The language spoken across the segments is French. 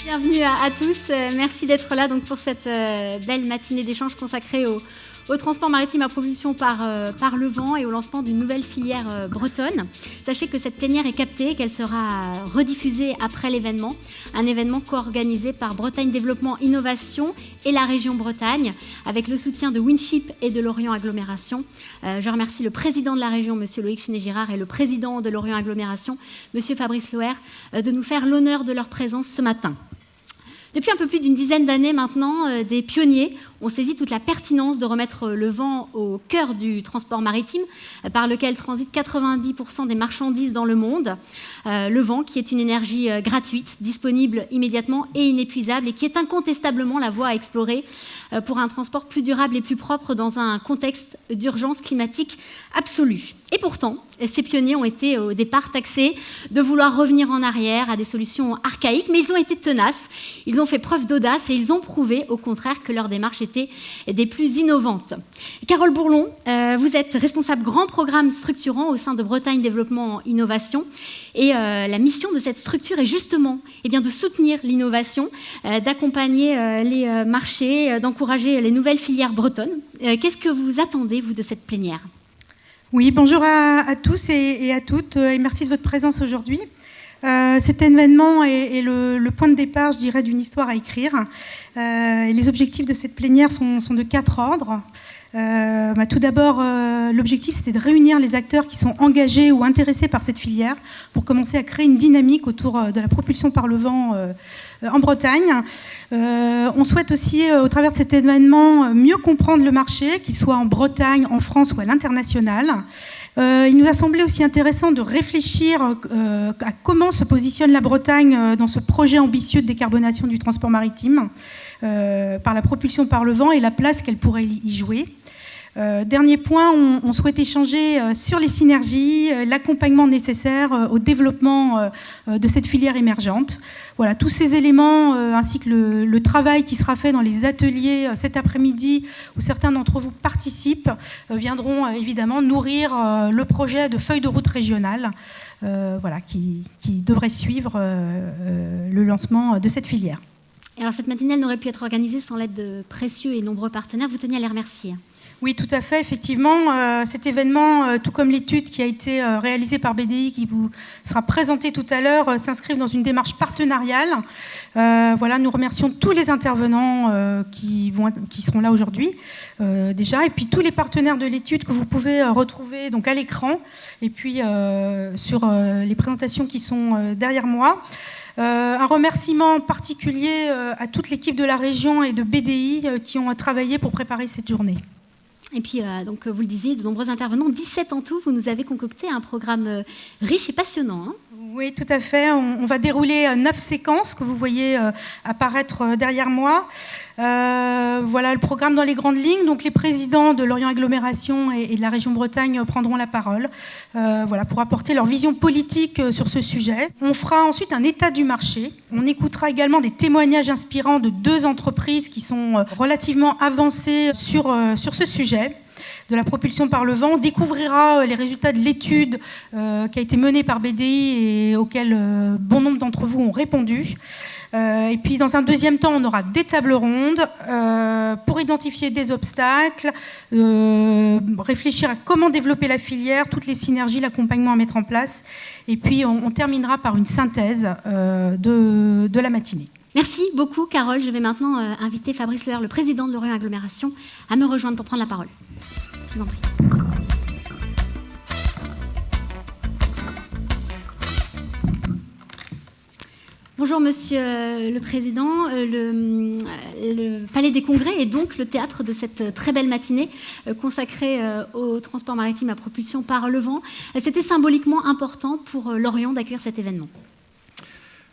Bienvenue à tous. Merci d'être là donc, pour cette belle matinée d'échange consacrée au transport maritime à propulsion par le vent et au lancement d'une nouvelle filière bretonne. Sachez que cette plénière est captée et qu'elle sera rediffusée après l'événement. Un événement co-organisé par Bretagne Développement Innovation et la région Bretagne, avec le soutien de Winship et de Lorient Agglomération. Je remercie le président de la région, M. Loïc Chenet-Girard, et le président de Lorient Agglomération, M. Fabrice Loher, de nous faire l'honneur de leur présence ce matin. Depuis un peu plus d'une dizaine d'années maintenant, des pionniers ont saisi toute la pertinence de remettre le vent au cœur du transport maritime, par lequel transitent 90% des marchandises dans le monde. Le vent, qui est une énergie gratuite, disponible immédiatement et inépuisable, et qui est incontestablement la voie à explorer pour un transport plus durable et plus propre dans un contexte d'urgence climatique absolue. Et pourtant, ces pionniers ont été au départ taxés de vouloir revenir en arrière à des solutions archaïques, mais ils ont été tenaces, ils ont fait preuve d'audace et ils ont prouvé au contraire que leur démarche était des plus innovantes. Carole Bourlon, vous êtes responsable grand programme structurant au sein de Bretagne Développement Innovation, et la mission de cette structure est justement de soutenir l'innovation, d'accompagner les marchés, d'encourager les nouvelles filières bretonnes. Qu'est-ce que vous attendez, vous, de cette plénière ? Oui, bonjour à tous et à toutes, et merci de votre présence aujourd'hui. Cet événement est le point de départ, je dirais, d'une histoire à écrire. Et les objectifs de cette plénière sont de 4 ordres. Tout d'abord, l'objectif, c'était de réunir les acteurs qui sont engagés ou intéressés par cette filière pour commencer à créer une dynamique autour de la propulsion par le vent en Bretagne. On souhaite aussi, au travers de cet événement, mieux comprendre le marché, qu'il soit en Bretagne, en France ou à l'international. Il nous a semblé aussi intéressant de réfléchir à comment se positionne la Bretagne dans ce projet ambitieux de décarbonation du transport maritime par la propulsion par le vent et la place qu'elle pourrait y jouer. Dernier point, on souhaite échanger sur les synergies, l'accompagnement nécessaire au développement de cette filière émergente. Voilà, tous ces éléments, ainsi que le travail qui sera fait dans les ateliers cet après-midi, où certains d'entre vous participent, viendront évidemment nourrir le projet de feuille de route régionale qui devrait suivre le lancement de cette filière. Alors cette matinale n'aurait pu être organisée sans l'aide de précieux et nombreux partenaires. Vous teniez à les remercier. Oui, tout à fait. Effectivement, cet événement, tout comme l'étude qui a été réalisée par BDI, qui vous sera présentée tout à l'heure, s'inscrivent dans une démarche partenariale. Nous remercions tous les intervenants qui seront là aujourd'hui déjà, et puis tous les partenaires de l'étude que vous pouvez retrouver donc à l'écran, et puis sur les présentations qui sont derrière moi. Un remerciement particulier à toute l'équipe de la région et de BDI qui ont travaillé pour préparer cette journée. Et puis, vous le disiez, de nombreux intervenants, 17 en tout, vous nous avez concocté un programme riche et passionnant. Oui, tout à fait. On va dérouler 9 séquences que vous voyez apparaître derrière moi. Voilà le programme dans les grandes lignes. Donc, les présidents de Lorient Agglomération et de la région Bretagne prendront la parole pour apporter leur vision politique sur ce sujet. On fera ensuite un état du marché. On écoutera également des témoignages inspirants de 2 entreprises qui sont relativement avancées sur ce sujet de la propulsion par le vent. On découvrira les résultats de l'étude qui a été menée par BDI et auquel bon nombre d'entre vous ont répondu. Et puis, dans un deuxième temps, on aura des tables rondes pour identifier des obstacles, réfléchir à comment développer la filière, toutes les synergies, l'accompagnement à mettre en place. Et puis, on terminera par une synthèse de la matinée. Merci beaucoup, Carole. Je vais maintenant inviter Fabrice Loher, le président de Lorient Agglomération, à me rejoindre pour prendre la parole. Je vous en prie. Bonjour Monsieur le Président. Le Palais des Congrès est donc le théâtre de cette très belle matinée consacrée au transport maritime à propulsion par le vent. C'était symboliquement important pour Lorient d'accueillir cet événement.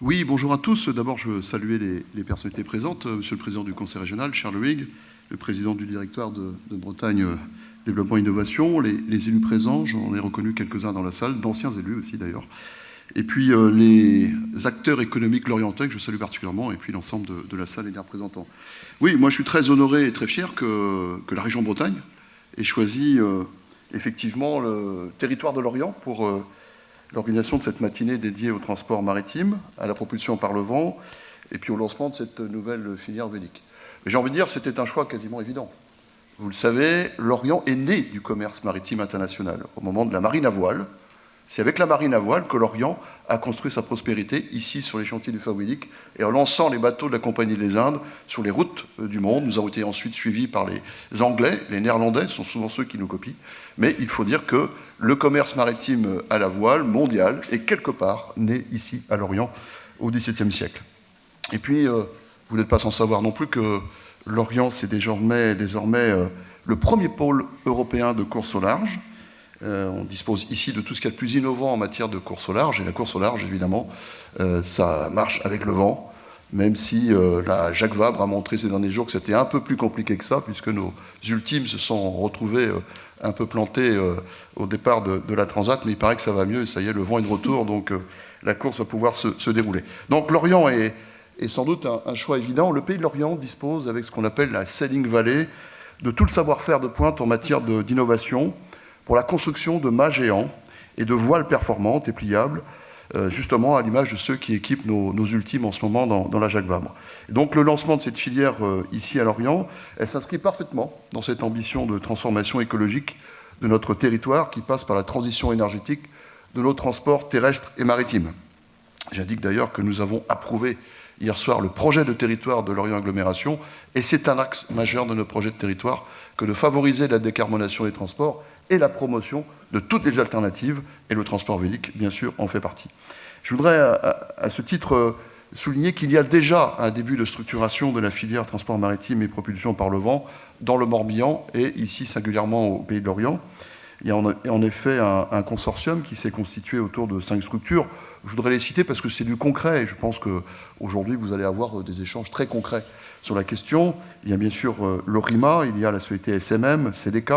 Oui, bonjour à tous. D'abord, je veux saluer les personnalités présentes. Monsieur le Président du Conseil régional, Charles Huyghe, le Président du directoire de Bretagne Développement Innovation, les élus présents, j'en ai reconnu quelques-uns dans la salle, d'anciens élus aussi d'ailleurs, et puis les acteurs économiques lorientais que je salue particulièrement, et puis l'ensemble de la salle et des représentants. Oui, moi je suis très honoré et très fier que la région Bretagne ait choisi effectivement le territoire de Lorient pour l'organisation de cette matinée dédiée au transport maritime, à la propulsion par le vent. et puis au lancement de cette nouvelle filière vélique. Mais j'ai envie de dire, c'était un choix quasiment évident. Vous le savez, l'Orient est né du commerce maritime international au moment de la marine à voile. C'est avec la marine à voile que l'Orient a construit sa prospérité ici sur les chantiers du Faouélique et en lançant les bateaux de la Compagnie des Indes sur les routes du monde. Nous avons été ensuite suivis par les Anglais, les Néerlandais sont souvent ceux qui nous copient. Mais il faut dire que le commerce maritime à la voile mondial est quelque part né ici à l'Orient au XVIIe siècle. Et puis, vous n'êtes pas sans savoir non plus que l'Orient, c'est désormais le premier pôle européen de course au large. On dispose ici de tout ce qu'il y a de plus innovant en matière de course au large. Et la course au large, évidemment, ça marche avec le vent, même si la Jacques Vabre a montré ces derniers jours que c'était un peu plus compliqué que ça, puisque nos ultimes se sont retrouvés un peu plantés au départ de la Transat, mais il paraît que ça va mieux, et ça y est, le vent est de retour, donc la course va pouvoir se dérouler. Donc l'Orient est sans doute un choix évident. Le pays de l'Orient dispose, avec ce qu'on appelle la Sailing Valley, de tout le savoir-faire de pointe en matière d'innovation pour la construction de mâts géants et de voiles performantes et pliables, justement à l'image de ceux qui équipent nos ultimes en ce moment dans la Jacques Vabre. Et donc le lancement de cette filière ici à l'Orient, elle s'inscrit parfaitement dans cette ambition de transformation écologique de notre territoire qui passe par la transition énergétique de nos transports terrestres et maritimes. J'indique d'ailleurs que nous avons approuvé hier soir le projet de territoire de l'Orient Agglomération, et c'est un axe majeur de notre projet de territoire que de favoriser la décarbonation des transports et la promotion de toutes les alternatives, et le transport vélique, bien sûr, en fait partie. Je voudrais, à ce titre, souligner qu'il y a déjà un début de structuration de la filière transport maritime et propulsion par le vent dans le Morbihan, et ici singulièrement au Pays de l'Orient. Il y a en effet un consortium qui s'est constitué autour de 5 structures. Je voudrais les citer parce que c'est du concret, et je pense qu'aujourd'hui, vous allez avoir des échanges très concrets sur la question. Il y a bien sûr l'ORIMA, il y a la société SMM, CDK,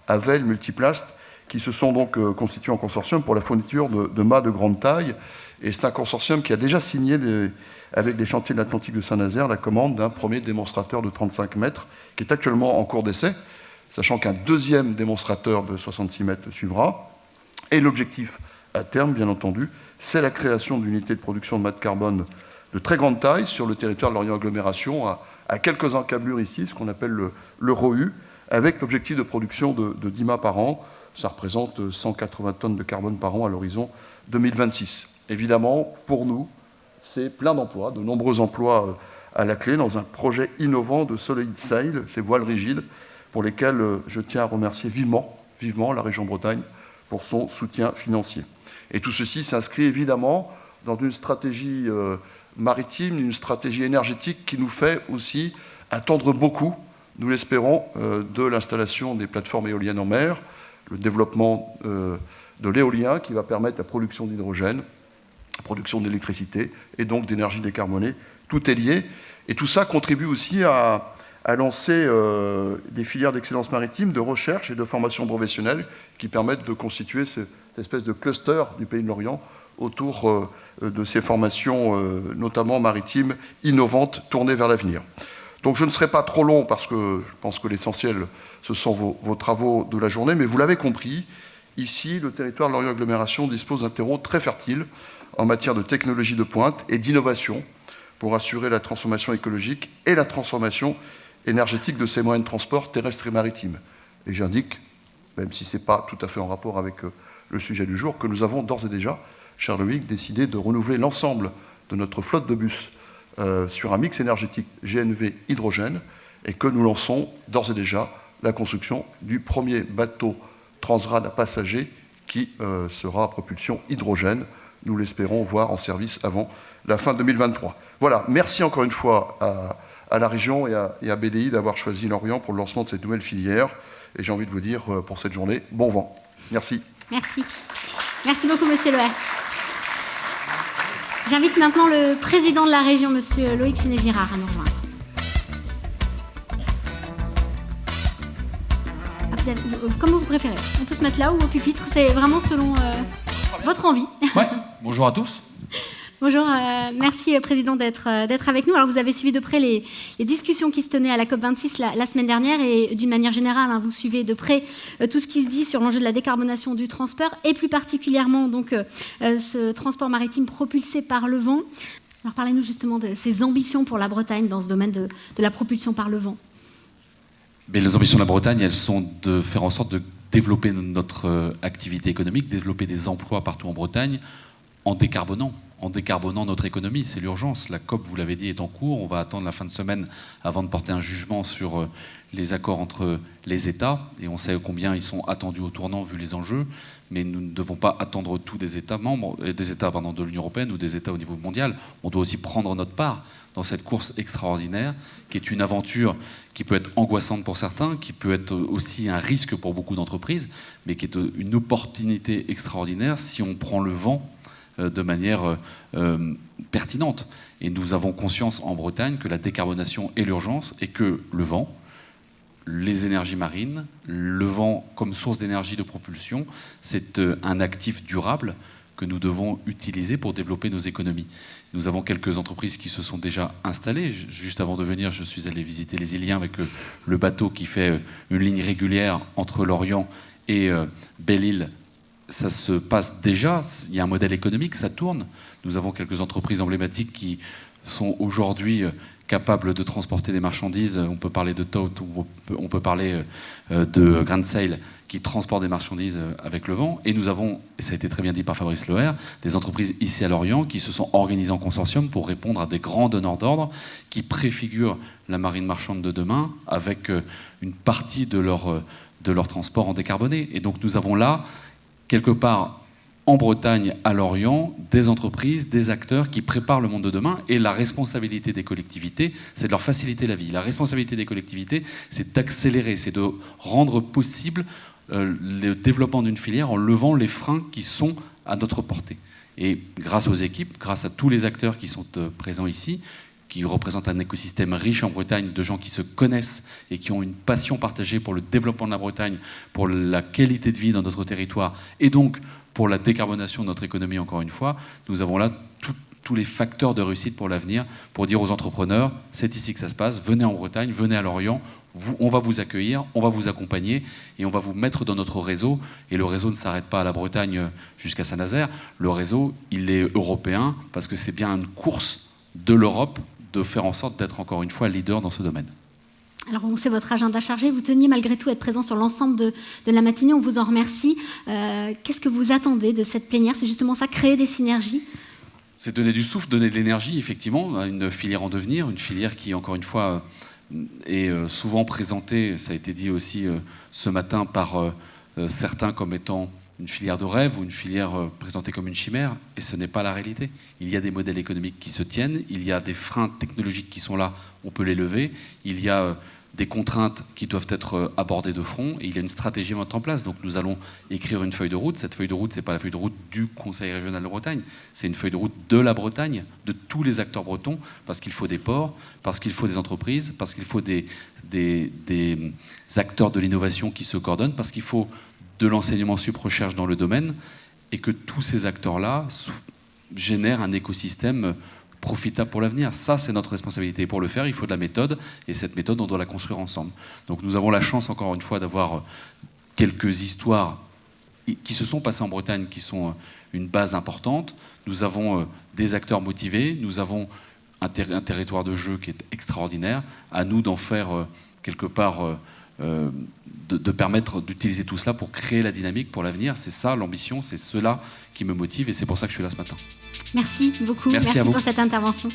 Havel, Multiplast, qui se sont donc constitués en consortium pour la fourniture de mâts de grande taille. Et c'est un consortium qui a déjà signé, avec les chantiers de l'Atlantique de Saint-Nazaire, la commande d'un premier démonstrateur de 35 mètres, qui est actuellement en cours d'essai, sachant qu'un deuxième démonstrateur de 66 mètres suivra. Et l'objectif à terme, bien entendu, c'est la création d'unités de production de mâts de carbone de très grande taille sur le territoire de l'Orient Agglomération, à quelques encablures ici, ce qu'on appelle le ROU, avec l'objectif de production de 10 mâts par an. Ça représente 180 tonnes de carbone par an à l'horizon 2026. Évidemment, pour nous, c'est plein d'emplois, de nombreux emplois à la clé, dans un projet innovant de Solid Sail, ces voiles rigides, pour lesquelles je tiens à remercier vivement la région Bretagne pour son soutien financier. Et tout ceci s'inscrit évidemment dans une stratégie maritime, une stratégie énergétique qui nous fait aussi attendre beaucoup, nous l'espérons, de l'installation des plateformes éoliennes en mer, le développement de l'éolien qui va permettre la production d'hydrogène, la production d'électricité et donc d'énergie décarbonée. Tout est lié. Et tout ça contribue aussi à lancer des filières d'excellence maritime, de recherche et de formation professionnelle qui permettent de constituer cette espèce de cluster du Pays de l'Orient autour de ces formations, notamment maritimes, innovantes, tournées vers l'avenir. Donc je ne serai pas trop long parce que je pense que l'essentiel, ce sont vos travaux de la journée, mais vous l'avez compris, ici, le territoire de l'Orient Agglomération dispose d'un terreau très fertile en matière de technologie de pointe et d'innovation pour assurer la transformation écologique et la transformation énergétique de ces moyens de transport terrestres et maritimes. Et j'indique, même si ce n'est pas tout à fait en rapport avec le sujet du jour, que nous avons d'ores et déjà, cher Loïc, décidé de renouveler l'ensemble de notre flotte de bus sur un mix énergétique GNV hydrogène et que nous lançons d'ores et déjà la construction du premier bateau Transrad à passagers qui sera à propulsion hydrogène. Nous l'espérons voir en service avant la fin 2023. Voilà, merci encore une fois à la région et à BDI d'avoir choisi l'Orient pour le lancement de cette nouvelle filière. Et j'ai envie de vous dire pour cette journée, bon vent. Merci. Merci. Merci beaucoup, Monsieur Loer. J'invite maintenant le président de la région, Monsieur Loïc Chinet-Girard, à nous rejoindre. Comme vous préférez. On peut se mettre là ou au pupitre, c'est vraiment selon votre envie. Ouais. Bonjour à tous. Bonjour, merci Président d'être avec nous. Alors vous avez suivi de près les discussions qui se tenaient à la COP26 la semaine dernière et d'une manière générale, vous suivez de près tout ce qui se dit sur l'enjeu de la décarbonation du transport et plus particulièrement donc ce transport maritime propulsé par le vent. Alors parlez-nous justement de ces ambitions pour la Bretagne dans ce domaine de la propulsion par le vent. Mais les ambitions de la Bretagne, elles sont de faire en sorte de développer notre activité économique, développer des emplois partout en Bretagne en décarbonant notre économie. C'est l'urgence. La COP, vous l'avez dit, est en cours. On va attendre la fin de semaine avant de porter un jugement sur les accords entre les États. Et on sait combien ils sont attendus au tournant vu les enjeux. Mais nous ne devons pas attendre tout des États membres, de l'Union européenne ou des États au niveau mondial. On doit aussi prendre notre part dans cette course extraordinaire, qui est une aventure qui peut être angoissante pour certains, qui peut être aussi un risque pour beaucoup d'entreprises, mais qui est une opportunité extraordinaire si on prend le vent de manière pertinente. Et nous avons conscience en Bretagne que la décarbonation est l'urgence et que le vent, les énergies marines, le vent comme source d'énergie de propulsion, c'est un actif durable que nous devons utiliser pour développer nos économies. Nous avons quelques entreprises qui se sont déjà installées. Juste avant de venir, je suis allé visiter les Iliens avec le bateau qui fait une ligne régulière entre Lorient et Belle-Île. Ça se passe déjà, il y a un modèle économique, ça tourne. Nous avons quelques entreprises emblématiques qui sont aujourd'hui capables de transporter des marchandises. On peut parler de Todt, ou on peut parler de Grand Sail, qui transportent des marchandises avec le vent. Et nous avons, et ça a été très bien dit par Fabrice Loher, des entreprises ici à Lorient qui se sont organisées en consortium pour répondre à des grands donneurs d'ordre qui préfigurent la marine marchande de demain avec une partie de leur transport en décarboné. Et donc nous avons là, quelque part en Bretagne, à Lorient, des entreprises, des acteurs qui préparent le monde de demain. Et la responsabilité des collectivités, c'est de leur faciliter la vie. La responsabilité des collectivités, c'est d'accélérer, c'est de rendre possible le développement d'une filière en levant les freins qui sont à notre portée. Et grâce aux équipes, grâce à tous les acteurs qui sont présents ici, qui représentent un écosystème riche en Bretagne, de gens qui se connaissent et qui ont une passion partagée pour le développement de la Bretagne, pour la qualité de vie dans notre territoire, et donc pour la décarbonation de notre économie, encore une fois, nous avons là tous les facteurs de réussite pour l'avenir, pour dire aux entrepreneurs, c'est ici que ça se passe, venez en Bretagne, venez à Lorient, on va vous accueillir, on va vous accompagner, et on va vous mettre dans notre réseau. Et le réseau ne s'arrête pas à la Bretagne jusqu'à Saint-Nazaire, le réseau, il est européen, parce que c'est bien une course de l'Europe de faire en sorte d'être encore une fois leader dans ce domaine. Alors on sait votre agenda chargé, vous teniez malgré tout à être présent sur l'ensemble de la matinée, on vous en remercie. Qu'est-ce que vous attendez de cette plénière? C'est justement ça, créer des synergies? C'est donner du souffle, donner de l'énergie, effectivement, à une filière en devenir, une filière qui, encore une fois, est souvent présentée, ça a été dit aussi ce matin par certains comme étant une filière de rêve ou une filière présentée comme une chimère, et ce n'est pas la réalité. Il y a des modèles économiques qui se tiennent, il y a des freins technologiques qui sont là, on peut les lever, il y a des contraintes qui doivent être abordées de front, et il y a une stratégie à mettre en place. Donc nous allons écrire une feuille de route. Cette feuille de route, ce n'est pas la feuille de route du Conseil régional de Bretagne, c'est une feuille de route de la Bretagne, de tous les acteurs bretons, parce qu'il faut des ports, parce qu'il faut des entreprises, parce qu'il faut des acteurs de l'innovation qui se coordonnent, parce qu'il faut de l'enseignement sup-recherche dans le domaine, et que tous ces acteurs-là génèrent un écosystème profitable pour l'avenir. Ça, c'est notre responsabilité. Et pour le faire, il faut de la méthode, et cette méthode, on doit la construire ensemble. Donc nous avons la chance, encore une fois, d'avoir quelques histoires qui se sont passées en Bretagne, qui sont une base importante. Nous avons des acteurs motivés, nous avons un territoire de jeu qui est extraordinaire. À nous d'en faire, quelque part, de permettre d'utiliser tout cela pour créer la dynamique pour l'avenir. C'est ça l'ambition, c'est cela qui me motive, et c'est pour ça que je suis là ce matin. Merci beaucoup. Merci pour cette intervention.